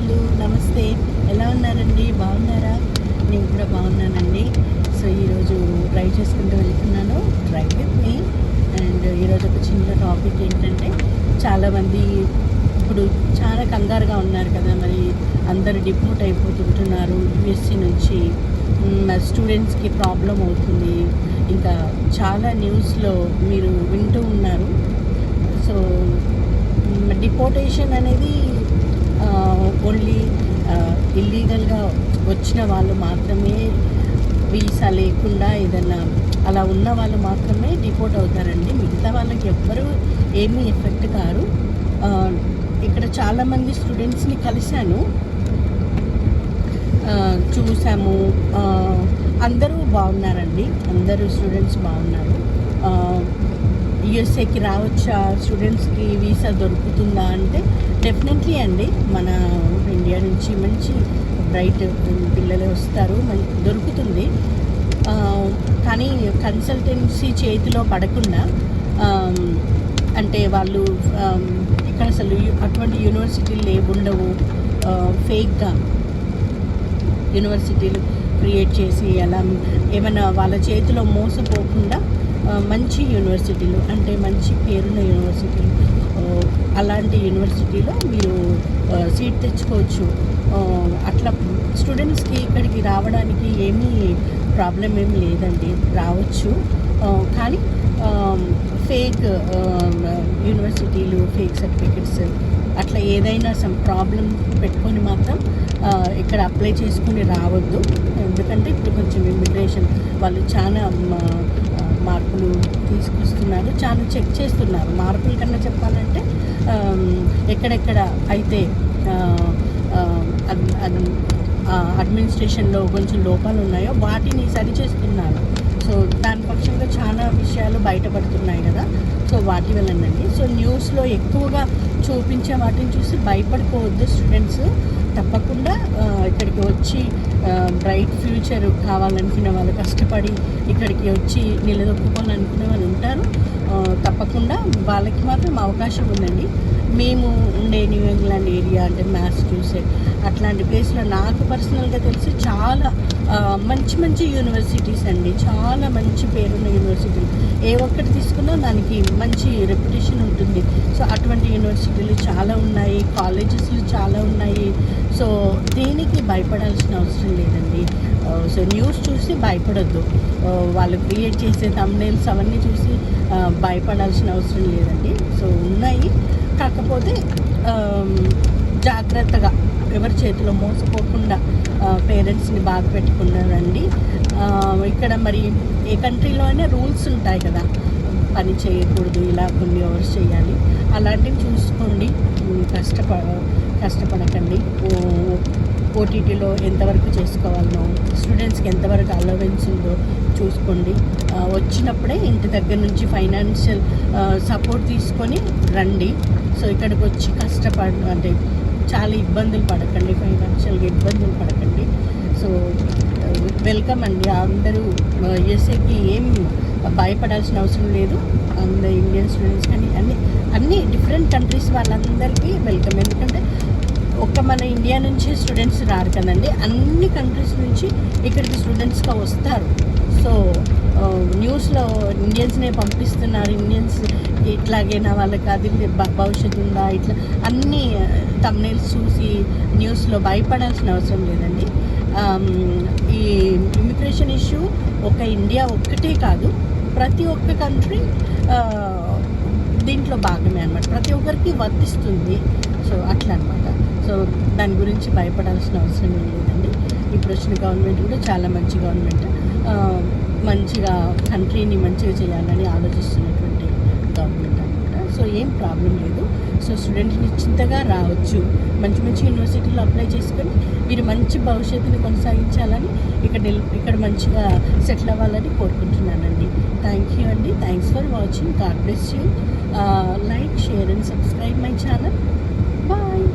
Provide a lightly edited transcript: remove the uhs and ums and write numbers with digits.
బంధువులు నమస్తే, ఎలా ఉన్నారండి? బాగున్నారా? నేను కూడా బాగున్నానండి. సో ఈరోజు డ్రైవ్ చేసుకుంటూ వెళ్తున్నాను, డ్రైవ్ విత్ మీ. అండ్ ఈరోజు ఒక చిన్న టాపిక్ ఏంటంటే, చాలామంది ఇప్పుడు చాలా కంగారుగా ఉన్నారు కదా, మరి అందరు డిపోర్ట్ అయిపోతుంటున్నారు యూఎస్సీ నుంచి. స్టూడెంట్స్కి ప్రాబ్లం అవుతుంది, ఇంకా చాలా న్యూస్లో మీరు వింటూ ఉన్నారు. సో డిపోర్టేషన్ అనేది ఓన్లీ ఇల్లీగల్గా వచ్చిన వాళ్ళు మాత్రమే, వీసా లేకుండా ఏదైనా అలా ఉన్న వాళ్ళు మాత్రమే డిపోర్ట్ అవుతారండి. మిగతా వాళ్ళకి ఎవ్వరూ ఏమీ ఎఫెక్ట్ కారు. ఇక్కడ చాలామంది స్టూడెంట్స్ని కలిశాను, చూసాము. అందరూ బాగున్నారండి, అందరూ స్టూడెంట్స్ బాగున్నారు. యూఎస్ఏకి రావచ్చా, స్టూడెంట్స్కి వీసా దొరుకుతుందా అంటే డెఫినెట్లీ అండి. మన ఇండియా నుంచి మంచి బ్రైట్ పిల్లలు వస్తారు, దొరుకుతుంది. కానీ కన్సల్టెన్సీ చేతిలో పడకుండా, అంటే వాళ్ళు ఇక్కడ అసలు అటువంటి యూనివర్సిటీలు ఉండవు. ఫేక్గా యూనివర్సిటీలు క్రియేట్ చేసి అలా ఏమైనా వాళ్ళ చేతిలో మోసపోకుండా మంచి యూనివర్సిటీలు, అంటే మంచి పేరున్న యూనివర్సిటీలు, అలాంటి యూనివర్సిటీలో మీరు సీట్ తెచ్చుకోవచ్చు. అట్లా స్టూడెంట్స్కి ఇక్కడికి రావడానికి ఏమీ ప్రాబ్లం ఏమి లేదండి, రావచ్చు. కానీ ఫేక్ యూనివర్సిటీలు, ఫేక్ సర్టిఫికెట్స్ అట్లా ఏదైనా సమ్ ప్రాబ్లం పెట్టుకొని మాత్రం ఇక్కడ అప్లై చేసుకుని రావద్దు. ఎందుకంటే ఇప్పుడు కొంచెం ఇమిగ్రేషన్ వాళ్ళు చాలా మార్పులు తీసుకొస్తున్నారు, చాలా చెక్ చేస్తున్నారు. మార్పుల కన్నా చెప్పాలంటే ఎక్కడెక్కడ అయితే అడ్మినిస్ట్రేషన్లో కొంచెం లోపాలు ఉన్నాయో వాటిని సరిచేస్తున్నారు. సో దాని పక్షంగా చాలా విషయాలు బయటపడుతున్నాయి కదా, సో వాటి వల్లనండి. సో న్యూస్లో ఎక్కువగా చూపించే వాటిని చూసి భయపడిపోవద్దు స్టూడెంట్స్. తప్పకుండా ఇక్కడికి వచ్చి బ్రైట్ ఫ్యూచర్ కావాలనుకునే వాళ్ళు, కష్టపడి ఇక్కడికి వచ్చి నిలదొక్కుకోవాలనుకునే వాళ్ళు ఉంటారు. తప్పకుండా వాళ్ళకి మాత్రం అవకాశం ఉందండి. మేము ఉండే న్యూ ఇంగ్లాండ్ ఏరియా, అంటే మ్యాసచ్యూసెట్స్ అట్లాంటి ప్లేస్లో నాకు పర్సనల్గా తెలిసి చాలా మంచి మంచి యూనివర్సిటీస్ అండి, చాలా మంచి పేరున్న యూనివర్సిటీలు. ఏ ఒక్కటి తీసుకున్నా దానికి మంచి రెప్యుటేషన్ ఉంటుంది. సో అటువంటి యూనివర్సిటీలు చాలా ఉన్నాయి, కాలేజెస్లు చాలా ఉన్నాయి. సో దేనికి భయపడాల్సిన అవసరం లేదండి. సో న్యూస్ చూసి భయపడొద్దు, వాళ్ళు క్రియేట్ చేసే థంబ్నెయిల్స్ అవన్నీ చూసి భయపడాల్సిన అవసరం లేదండి. సో ఉన్నాయి, కాకపోతే జాగ్రత్తగా ఎవరి చేతిలో మోసపోకుండా పేరెంట్స్ని బాగా పెట్టుకున్నారండి. ఇక్కడ మరి ఏ కంట్రీలో అయినా రూల్స్ ఉంటాయి కదా, పని చేయకూడదు, ఇలా కొన్ని అవర్స్ చేయాలి, అలాంటివి చూసుకోండి. కష్టపడకండి. ఓటీటీలో ఎంతవరకు చేసుకోవాలనో, స్టూడెంట్స్కి ఎంతవరకు అలవెన్స్ ఉందో చూసుకోండి. వచ్చినప్పుడే ఇంటి దగ్గర నుంచి ఫైనాన్షియల్ సపోర్ట్ తీసుకొని రండి. సో ఇక్కడికి వచ్చి అంటే చాలా ఇబ్బందులు పడకండి, ఫైనాన్షియల్గా ఇబ్బందులు పడకండి. సో వెల్కమ్ అండి. అందరూ యూఎస్ఏకి ఏం భయపడాల్సిన అవసరం లేదు. అందరు ఇండియన్ స్టూడెంట్స్ కానీ అన్ని డిఫరెంట్ కంట్రీస్ వాళ్ళందరికీ వెల్కమ్. ఎందుకంటే మన ఇండియా నుంచి స్టూడెంట్స్ రారు కదండి, అన్ని కంట్రీస్ నుంచి ఇక్కడికి స్టూడెంట్స్గా వస్తారు. సో న్యూస్లో ఇండియన్స్నే పంపిస్తున్నారు, ఇండియన్స్ ఇట్లాగైనా వాళ్ళకి అది భవిష్యత్తు ఉందా, ఇట్లా అన్ని థంబ్నెయిల్స్ చూసి న్యూస్లో భయపడాల్సిన అవసరం లేదండి. ఈ ఇమిగ్రేషన్ ఇష్యూ ఒక ఇండియా ఒక్కటే కాదు, ప్రతి ఒక్క కంట్రీ దీంట్లో భాగమే అనమాట, ప్రతి ఒక్కరికి వర్తిస్తుంది. సో అట్లా అనమాట. సో దాని గురించి భయపడాల్సిన అవసరం లేదండి. ఇప్పుడు వచ్చిన గవర్నమెంట్ కూడా చాలా మంచి గవర్నమెంట్, మంచిగా కంట్రీని మంచిగా చేయాలని ఆలోచిస్తున్నటువంటి గవర్నమెంట్ అనమాట. సో ఏం ప్రాబ్లం లేదు. సో స్టూడెంట్ని నిశ్చింతగా రావచ్చు, మంచి మంచి యూనివర్సిటీలో అప్లై చేసుకొని మీరు మంచి భవిష్యత్తుని కొనసాగించాలని, ఇక్కడ మంచిగా సెటిల్ అవ్వాలని కోరుకుంటున్నానండి. థ్యాంక్ యూ అండి. Thanks for watching. God bless you. Like, share and subscribe my channel. Bye.